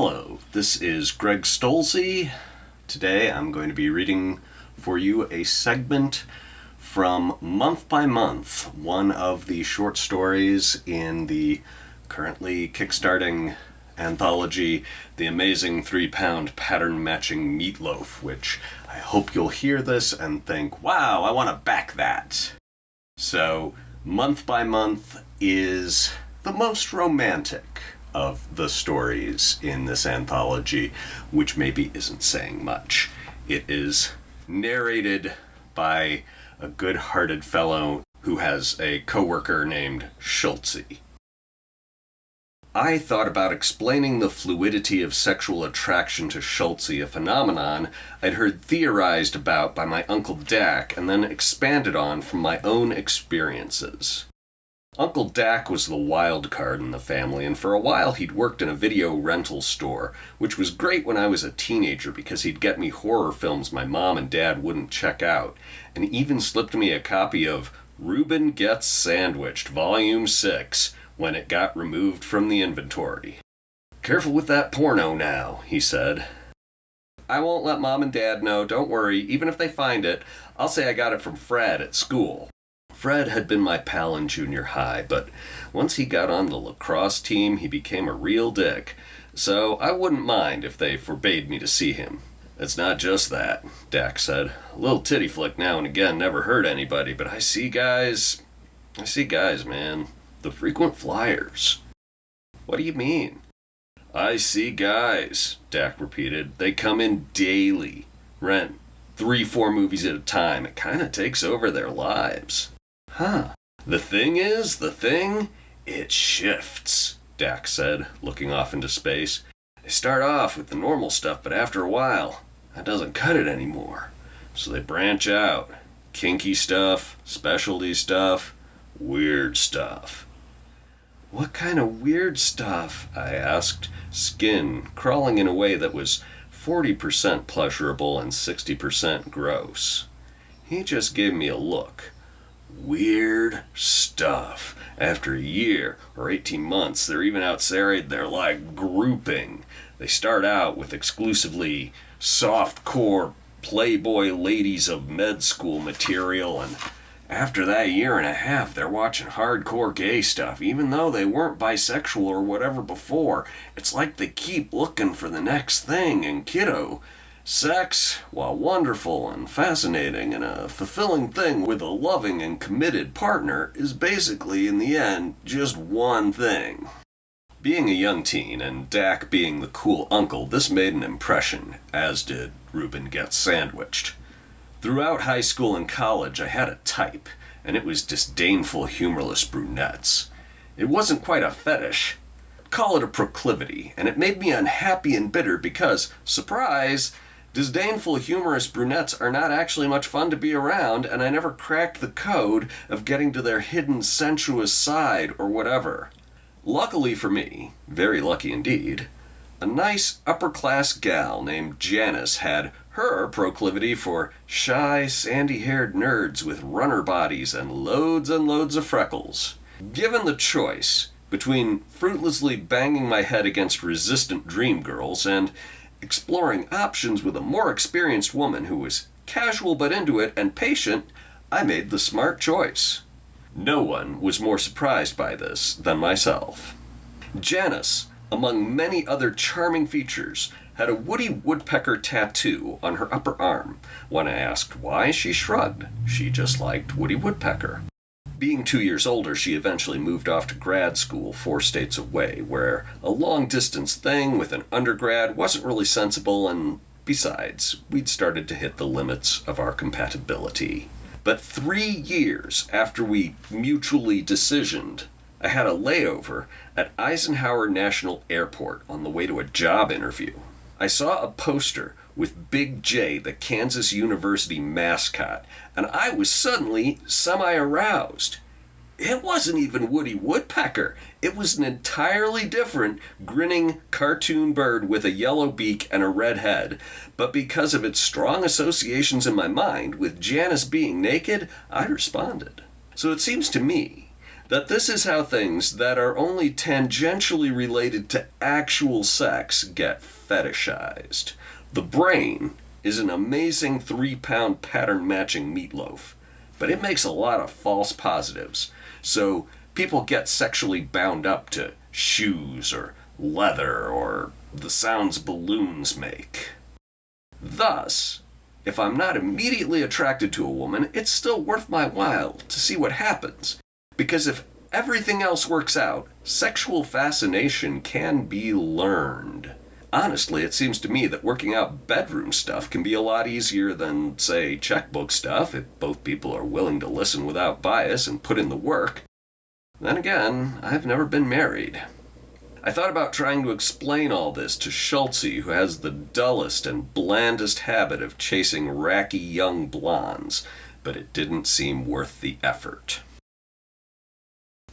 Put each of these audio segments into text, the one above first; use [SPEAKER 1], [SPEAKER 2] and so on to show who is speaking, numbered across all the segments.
[SPEAKER 1] Hello, this is Greg Stolze. Today I'm going to be reading for you a segment from Month by Month, one of the short stories in the currently kickstarting anthology, The Amazing 3-Pound Pattern Matching MEATLOAF, which I hope you'll hear this and think, wow, I want to back that. So, Month by Month is the most romantic of the stories in this anthology, which maybe isn't saying much. It is narrated by a good-hearted fellow who has a coworker named Schultze. I thought about explaining the fluidity of sexual attraction to Schultze, a phenomenon I'd heard theorized about by my Uncle Dak and then expanded on from my own experiences. Uncle Dak was the wild card in the family, and for a while he'd worked in a video rental store, which was great when I was a teenager because he'd get me horror films my mom and dad wouldn't check out, and even slipped me a copy of Reuben Gets Sandwiched, Volume 6, when it got removed from the inventory. "Careful with that porno now," he said. "I won't let mom and dad know, don't worry. Even if they find it, I'll say I got it from Fred at school." Fred had been my pal in junior high, but once he got on the lacrosse team, he became a real dick. So I wouldn't mind if they forbade me to see him. "It's not just that," Dak said. "A little titty flick now and again never hurt anybody, but I see guys, man. The frequent flyers." "What do you mean?" "I see guys," Dak repeated. "They come in daily. Rent 3-4 movies at a time. It kind of takes over their lives." "Huh. The thing, it shifts," Dak said, looking off into space. "They start off with the normal stuff, but after a while, that doesn't cut it anymore. So they branch out. Kinky stuff, specialty stuff, weird stuff." "What kind of weird stuff?" I asked, skin crawling in a way that was 40% pleasurable and 60% gross. He just gave me a look. "Weird stuff. After a year or 18 months, they're even outside their grouping. They start out with exclusively soft-core Playboy ladies of med school material, and after that year and a half, they're watching hardcore gay stuff, even though they weren't bisexual or whatever before. It's like they keep looking for the next thing, and kiddo, sex, while wonderful and fascinating and a fulfilling thing with a loving and committed partner, is basically, in the end, just one thing." Being a young teen, and Dak being the cool uncle, this made an impression, as did Reuben Gets Sandwiched. Throughout high school and college, I had a type, and it was disdainful, humorless brunettes. It wasn't quite a fetish. Call it a proclivity, and it made me unhappy and bitter because, surprise, disdainful, humorous brunettes are not actually much fun to be around, and I never cracked the code of getting to their hidden sensuous side or whatever. Luckily for me, very lucky indeed, a nice upper-class gal named Janice had her proclivity for shy, sandy-haired nerds with runner bodies and loads of freckles. Given the choice between fruitlessly banging my head against resistant dream girls and exploring options with a more experienced woman who was casual but into it and patient, I made the smart choice. No one was more surprised by this than myself. Janice, among many other charming features, had a Woody Woodpecker tattoo on her upper arm. When I asked why, she shrugged. She just liked Woody Woodpecker. Being 2 years older, she eventually moved off to grad school 4 states away, where a long-distance thing with an undergrad wasn't really sensible, and besides, we'd started to hit the limits of our compatibility. But 3 years after we mutually decisioned, I had a layover at Eisenhower National Airport on the way to a job interview. I saw a poster with Big J, the Kansas University mascot, and I was suddenly semi-aroused. It wasn't even Woody Woodpecker. It was an entirely different, grinning cartoon bird with a yellow beak and a red head. But because of its strong associations in my mind with Janice being naked, I responded. So it seems to me that this is how things that are only tangentially related to actual sex get fetishized. The brain is an amazing 3-pound pattern-matching meatloaf, but it makes a lot of false positives. So people get sexually bound up to shoes or leather or the sounds balloons make. Thus, if I'm not immediately attracted to a woman, it's still worth my while to see what happens. Because if everything else works out, sexual fascination can be learned. Honestly, it seems to me that working out bedroom stuff can be a lot easier than, say, checkbook stuff if both people are willing to listen without bias and put in the work. Then again, I've never been married. I thought about trying to explain all this to Schultze, who has the dullest and blandest habit of chasing racky young blondes, but it didn't seem worth the effort.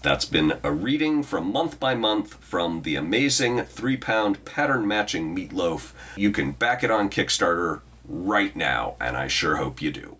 [SPEAKER 1] That's been a reading from Month by Month from the amazing 3-pound pattern-matching meatloaf. You can back it on Kickstarter right now, and I sure hope you do.